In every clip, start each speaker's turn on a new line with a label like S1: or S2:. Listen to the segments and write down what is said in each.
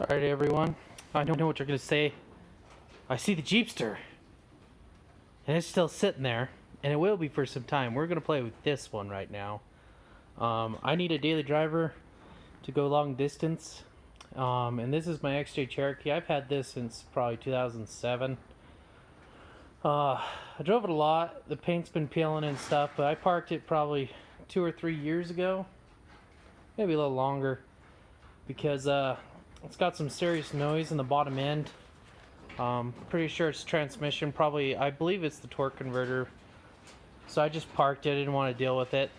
S1: Alright everyone, I don't know what you're going to say. I see the Jeepster. And it's still sitting there. And it will be for some time. We're going to play with this one right now. I need a daily driver to go long distance. And this is my XJ Cherokee. I've had this since probably 2007. I drove it a lot. The paint's been peeling and stuff. But I parked it probably 2 or 3 years ago. Maybe a little longer. Because it's got some serious noise in the bottom end. Pretty sure it's transmission. Probably, I believe it's the torque converter. So I just parked it. I didn't want to deal with it.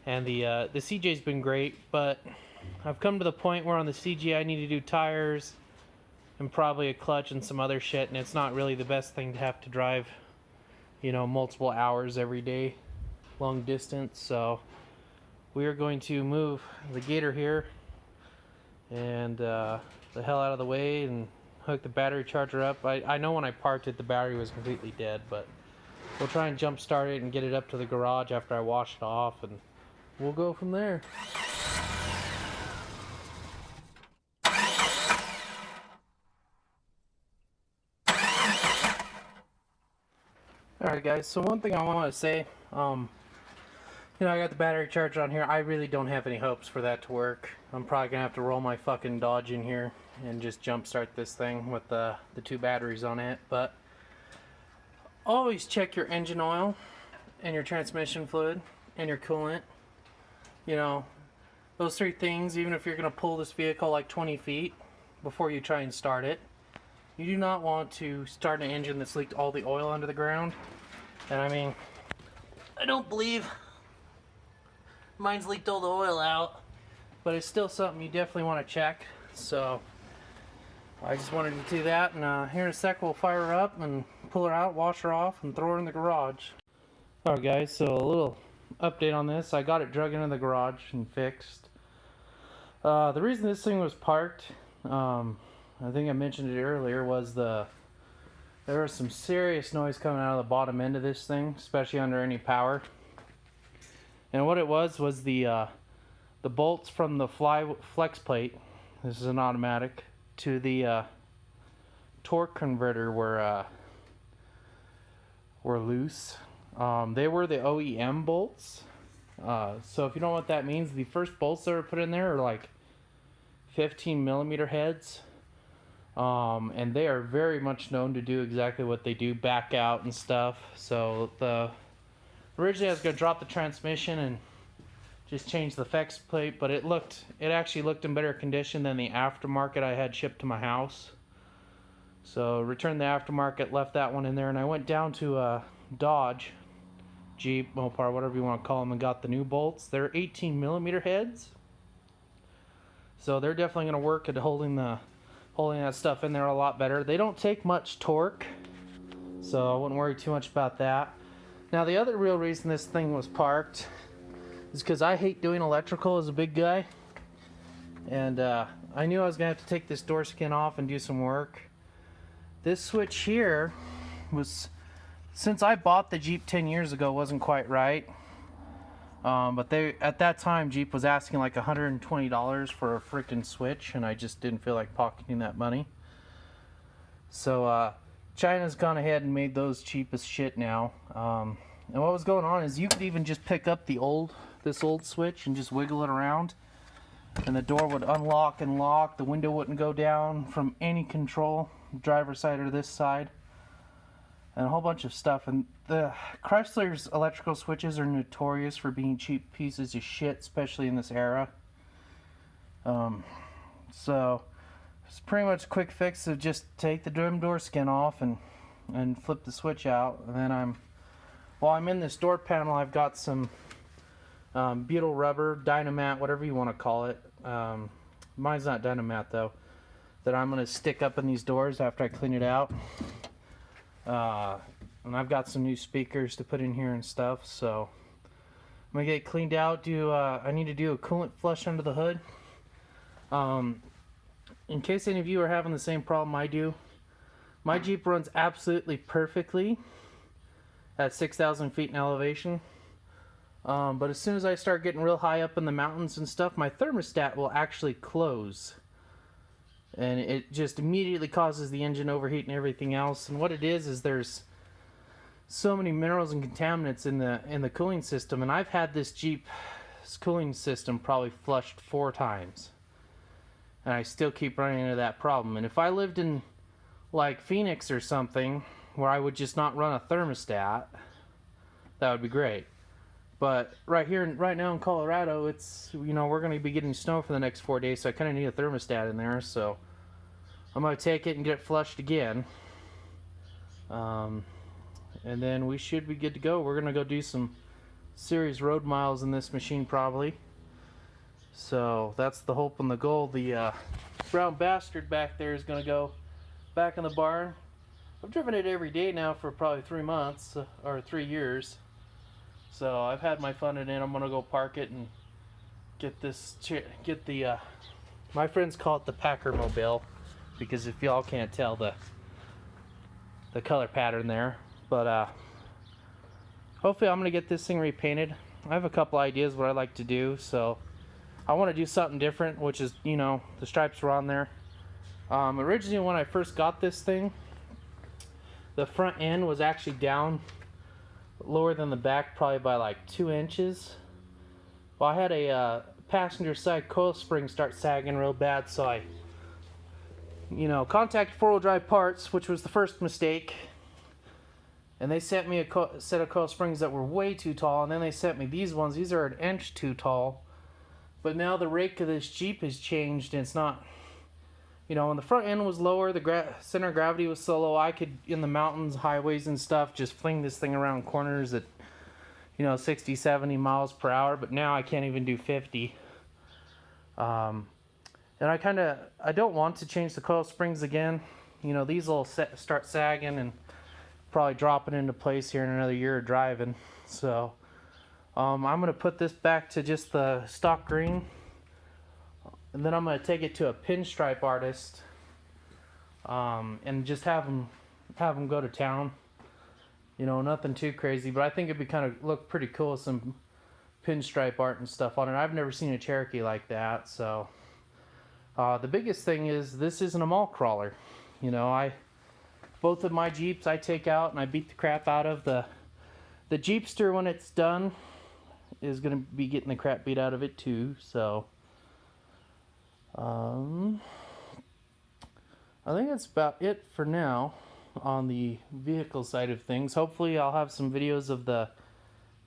S1: And the CJ's been great, but I've come to the point where on the CJ I need to do tires and probably a clutch and some other shit, and it's not really the best thing to have to drive, you know, multiple hours every day, long distance. So we are going to move the Gator here and the hell out of the way and hook the battery charger up. I know when I parked it the battery was completely dead, but we'll try and jump start it and get it up to the garage after I wash it off, and we'll go from there. Alright guys, so one thing I want to say, you know, I got the battery charger on here. I really don't have any hopes for that to work. I'm probably going to have to roll my fucking Dodge in here and just jump start this thing with the 2 batteries on it. But always check your engine oil and your transmission fluid and your coolant. You know, those 3 things, even if you're going to pull this vehicle like 20 feet before you try and start it. You do not want to start an engine that's leaked all the oil under the ground. And I mean, I don't believe mine's leaked all the oil out, but it's still something you definitely want to check. So I just wanted to do that, and here in a sec we'll fire her up and pull her out, wash her off, and throw her in the garage. Alright guys, so a little update on this. I got it drug into the garage and fixed. The reason this thing was parked, I think I mentioned it earlier, was there was some serious noise coming out of the bottom end of this thing, especially under any power. And what it was the bolts from the flex plate, this is an automatic, to the torque converter were loose. They were the OEM bolts. So if you don't know what that means, the first bolts that were put in there are like 15 millimeter heads. And they are very much known to do exactly what they do, back out and stuff. So originally I was going to drop the transmission and just change the flex plate, but it actually looked in better condition than the aftermarket I had shipped to my house. So returned the aftermarket, left that one in there, and I went down to Dodge, Jeep, Mopar, whatever you want to call them, and got the new bolts. They're 18 millimeter heads. So they're definitely going to work at holding that stuff in there a lot better. They don't take much torque, so I wouldn't worry too much about that. Now the other real reason this thing was parked is because I hate doing electrical as a big guy, and I knew I was going to have to take this door skin off and do some work. This switch here was, since I bought the Jeep 10 years ago, wasn't quite right. But at that time Jeep was asking like $120 for a freaking switch, and I just didn't feel like pocketing that money. So China's gone ahead and made those cheap as shit now. And what was going on is you could even just pick up this old switch and just wiggle it around, and the door would unlock and lock. The window wouldn't go down from any control, driver's side or this side, and a whole bunch of stuff. And the Chrysler's electrical switches are notorious for being cheap pieces of shit, especially in this era. So it's pretty much a quick fix of just take the door skin off and flip the switch out. And then while I'm in this door panel, I've got some butyl rubber, Dynamat, whatever you want to call it. Mine's not Dynamat though, that I'm going to stick up in these doors after I clean it out. And I've got some new speakers to put in here and stuff, so I'm gonna get it cleaned out. I need to do a coolant flush under the hood. In case any of you are having the same problem I do, my Jeep runs absolutely perfectly at 6,000 feet in elevation. But as soon as I start getting real high up in the mountains and stuff, my thermostat will actually close. and it just immediately causes the engine overheat and everything else. And what it is there's so many minerals and contaminants in the cooling system, and I've had this Jeep's cooling system probably flushed 4 times, and I still keep running into that problem. And if I lived in like Phoenix or something where I would just not run a thermostat, that would be great. But right now in Colorado, it's, you know, we're going to be getting snow for the next 4 days, so I kind of need a thermostat in there. So I'm going to take it and get it flushed again. And then we should be good to go. We're going to go do some serious road miles in this machine probably. So that's the hope and the goal. The brown bastard back there is going to go back in the barn. I've driven it every day now for probably 3 months or 3 years. So I've had my fun in it. I'm going to go park it and get the my friends call it the Packer Mobile, because if y'all can't tell the color pattern there. But hopefully I'm going to get this thing repainted. I have a couple ideas what I'd like to do. So I want to do something different, which is, you know, the stripes were on there. Originally when I first got this thing, the front end was actually down lower than the back, probably by like 2 inches. Well, I had a passenger side coil spring start sagging real bad, so I, you know, contacted 4-wheel drive parts, which was the first mistake. And they sent me a set of coil springs that were way too tall, and then they sent me these ones. These are 1 inch too tall. But now the rake of this Jeep has changed, and it's not, you know, when the front end was lower, the center of gravity was so low, I could, in the mountains, highways and stuff, just fling this thing around corners at, you know, 60, 70 miles per hour. But now I can't even do 50. And I don't want to change the coil springs again. You know, these will start sagging and probably dropping into place here in another year of driving. So I'm going to put this back to just the stock green, and then I'm going to take it to a pinstripe artist and just have him go to town. You know, nothing too crazy, but I think it'd be kind of look pretty cool with some pinstripe art and stuff on it. I've never seen a Cherokee like that. So the biggest thing is this isn't a mall crawler. You know, both of my Jeeps I take out and I beat the crap out of. The Jeepster, when it's done, is going to be getting the crap beat out of it too. So I think that's about it for now on the vehicle side of things. Hopefully I'll have some videos of the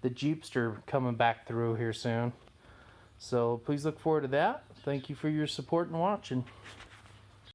S1: Jeepster coming back through here soon. So please look forward to that. Thank you for your support and watching.